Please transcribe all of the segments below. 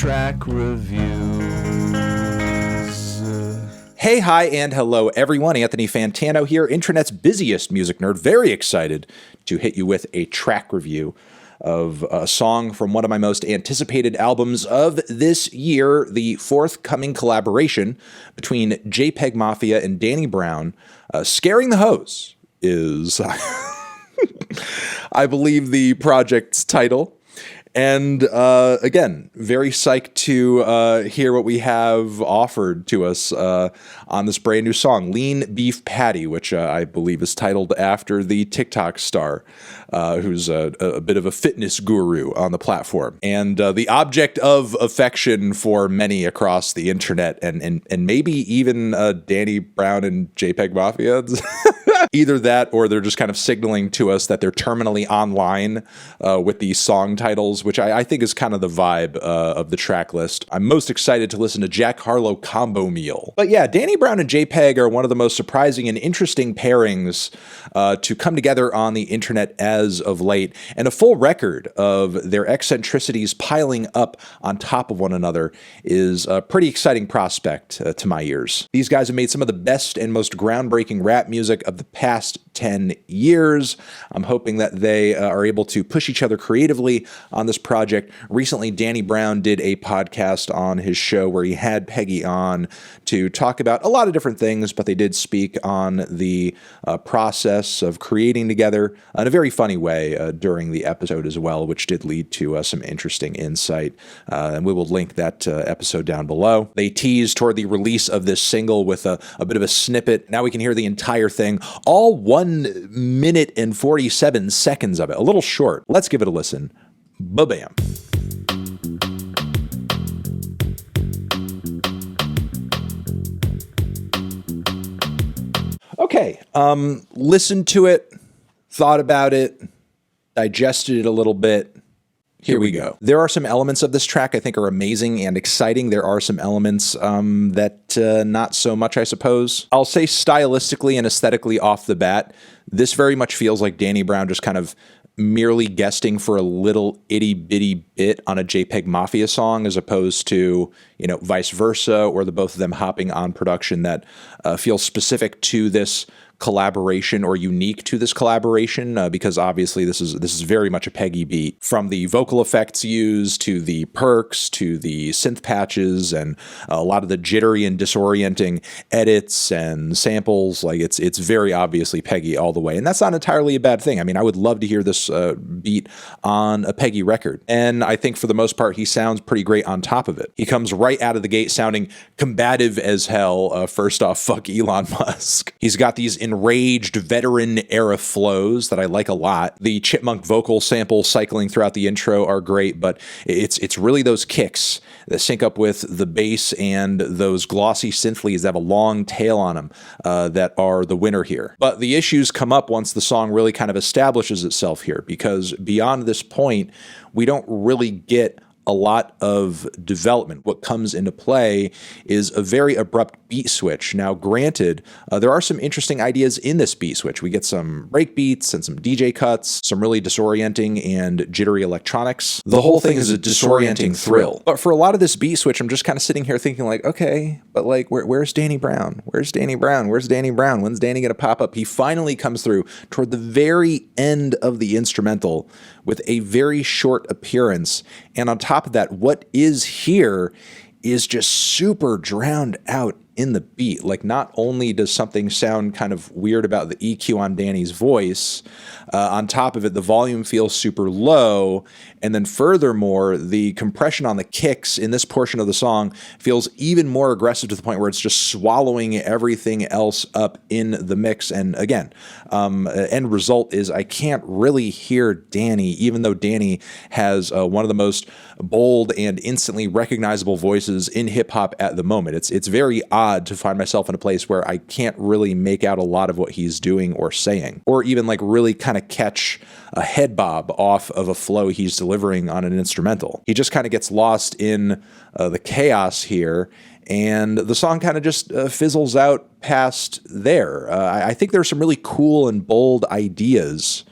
track reviews. Hey, hi, and hello, everyone. Anthony Fantano here, internet's busiest music nerd. Very excited to hit you with a track review of a song from one of my most anticipated albums of this year, the forthcoming collaboration between JPEG Mafia and Danny Brown. Scaring the Hose is, I believe, the project's title. And again, very psyched to hear what we have offered to us on this brand new song, Lean Beef Patty, which I believe is titled after the TikTok star, who's a bit of a fitness guru on the platform, and the object of affection for many across the internet, and maybe even Danny Brown and JPEG Mafia. Either that, or they're just kind of signaling to us that they're terminally online with these song titles, which I think is kind of the vibe of the track list. I'm most excited to listen to Jack Harlow Combo Meal. But yeah, Danny Brown and JPEG are one of the most surprising and interesting pairings to come together on the internet as of late, and a full record of their eccentricities piling up on top of one another is a pretty exciting prospect to my ears. These guys have made some of the best and most groundbreaking rap music of the past 10 years. I'm hoping that they are able to push each other creatively on this project. Recently, Danny Brown did a podcast on his show where he had Peggy on to talk about a lot of different things, but they did speak on the process of creating together in a very funny way during the episode as well, which did lead to some interesting insight. And we will link that episode down below. They teased toward the release of this single with a bit of a snippet. Now we can hear the entire thing, all 1 minute and 47 seconds of it. A little short. Let's give it a listen. Ba-bam. Okay, listened to it, thought about it, digested it a little bit. Here we go. There are some elements of this track I think are amazing and exciting. There are some elements that not so much, I suppose. I'll say stylistically and aesthetically off the bat, this very much feels like Danny Brown just kind of merely guesting for a little itty bitty bit on a JPEG Mafia song, as opposed to, you know, vice versa, or the both of them hopping on production that feels specific to this collaboration or unique to this collaboration, because obviously this is very much a Peggy beat, from the vocal effects used to the perks to the synth patches and a lot of the jittery and disorienting edits and samples. Like it's very obviously Peggy all the way, and that's not entirely a bad thing. I mean, I would love to hear this beat on a Peggy record, and I think for the most part he sounds pretty great on top of it. He comes right out of the gate sounding combative as hell. First off, fuck Elon Musk. He's got these enraged veteran era flows that I like a lot. The chipmunk vocal sample cycling throughout the intro are great, but it's really those kicks that sync up with the bass and those glossy synth leads that have a long tail on them that are the winner here. But the issues come up once the song really kind of establishes itself here, because beyond this point, we don't really get a lot of development. What comes into play is a very abrupt beat switch. Now, granted, there are some interesting ideas in this beat switch. We get some break beats and some DJ cuts, some really disorienting and jittery electronics. The whole thing is a disorienting thrill. But for a lot of this beat switch, I'm just kind of sitting here thinking like, okay, but like, where's Danny Brown? Where's Danny Brown? Where's Danny Brown? When's Danny gonna pop up? He finally comes through toward the very end of the instrumental with a very short appearance. And on top of that, what is here is just super drowned out in the beat. Like, not only does something sound kind of weird about the EQ on Danny's voice, on top of it, the volume feels super low. And then furthermore, the compression on the kicks in this portion of the song feels even more aggressive, to the point where it's just swallowing everything else up in the mix. And again, end result is I can't really hear Danny, even though Danny has one of the most bold and instantly recognizable voices in hip hop at the moment. It's very odd to find myself in a place where I can't really make out a lot of what he's doing or saying, or even like really kind of catch a head bob off of a flow he's delivering on an instrumental. He just kind of gets lost in the chaos here, and the song kind of just fizzles out past there. I think there's some really cool and bold ideas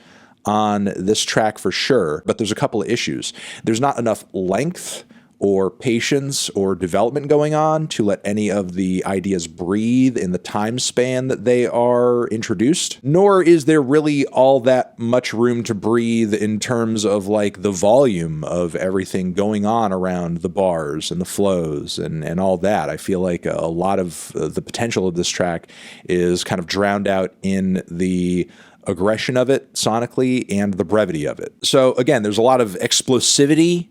on this track for sure, but there's a couple of issues. There's not enough length or patience or development going on to let any of the ideas breathe in the time span that they are introduced. Nor is there really all that much room to breathe in terms of like the volume of everything going on around the bars and the flows and all that. I feel like a lot of the potential of this track is kind of drowned out in the aggression of it sonically and the brevity of it. So again, there's a lot of explosivity,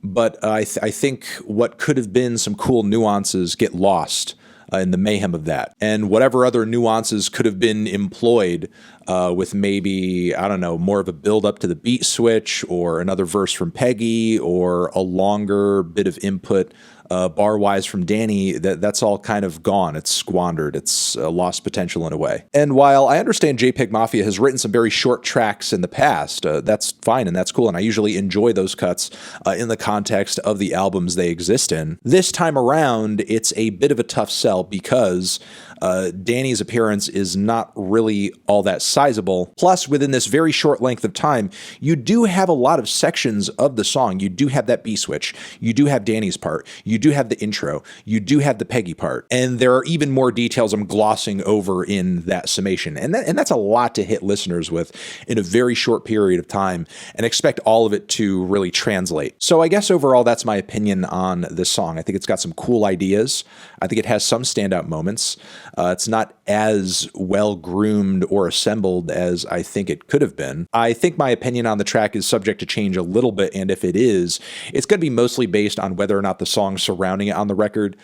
but I think what could have been some cool nuances get lost in the mayhem of that. And whatever other nuances could have been employed with maybe, I don't know, more of a build up to the beat switch or another verse from Peggy or a longer bit of input bar-wise from Danny, that's all kind of gone. It's squandered. It's lost potential in a way. And while I understand JPEG Mafia has written some very short tracks in the past, that's fine and that's cool, and I usually enjoy those cuts in the context of the albums they exist in. This time around, it's a bit of a tough sell because Danny's appearance is not really all that sizable. Plus, within this very short length of time, you do have a lot of sections of the song. You do have that B switch. You do have Danny's part. You do have the intro. You do have the Peggy part. And there are even more details I'm glossing over in that summation. And that's a lot to hit listeners with in a very short period of time and expect all of it to really translate. So I guess overall, that's my opinion on this song. I think it's got some cool ideas. I think it has some standout moments. It's not as well groomed or assembled as I think it could have been. I think my opinion on the track is subject to change a little bit, and if it is, it's going to be mostly based on whether or not the songs surrounding it on the record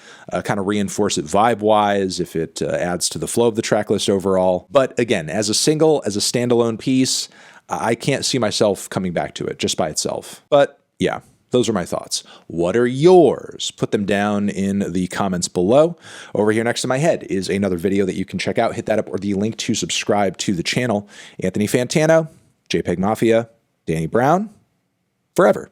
kind of reinforce it vibe-wise, if it adds to the flow of the track list overall. But again, as a single, as a standalone piece, I can't see myself coming back to it just by itself. But yeah. Those are my thoughts. What are yours? Put them down in the comments below. Over here next to my head is another video that you can check out. Hit that up or the link to subscribe to the channel. Anthony Fantano, JPEG Mafia, Danny Brown, forever.